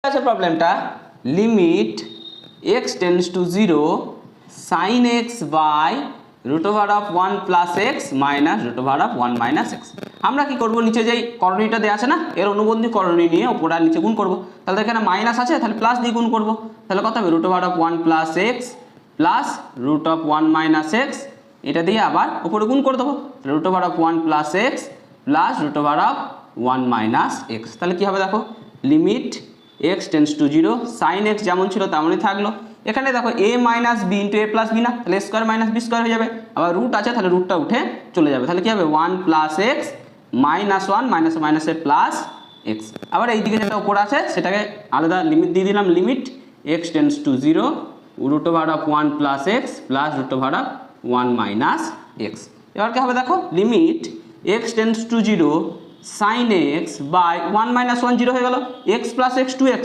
আছে প্রবলেমটা limit X tends to 0 sin x by root over of 1 plus X minus root over of 1 minus X. আমরা কি করব, নিচে যেই করণীটা দেওয়া আছে না, এর অনুবন্ধী করণী নিয়ে ওপর আর নিচে গুণ করব। তাহলে এখানে মাইনাস আছে, তাহলে প্লাস দিয়ে গুণ করব। তাহলে কত হবে, root over of 1 plus X plus root of 1 minus X, এটা দিয়ে আবার উপরে গুণ করে দেবো। Root over of 1 plus X plus root over of 1 minus X. তাহলে কী হবে দেখো, limit X tends to 0 sine X যেমন ছিল তেমনই থাকলো। এখানে দেখো A minus B into A plus B না, তাহলে A square minus B square হয়ে যাবে। আবার রুট আছে, তাহলে রুটটা উঠে চলে যাবে। তাহলে কী হবে, 1 প্লাস এক্স মাইনাস 1 মাইনাস মাইনাসে প্লাস এক্স। আবার এইদিকে যেটা উপর আছে সেটাকে আলাদা লিমিট দিয়ে দিলাম, limit X tends to 0 root over of 1 plus X plus root over of 1 minus X. এবার কী হবে দেখো, limit X tends to 0 sine X by 1 minus 1 0 হয়ে গেল, এক্স প্লাস এক্স 2x।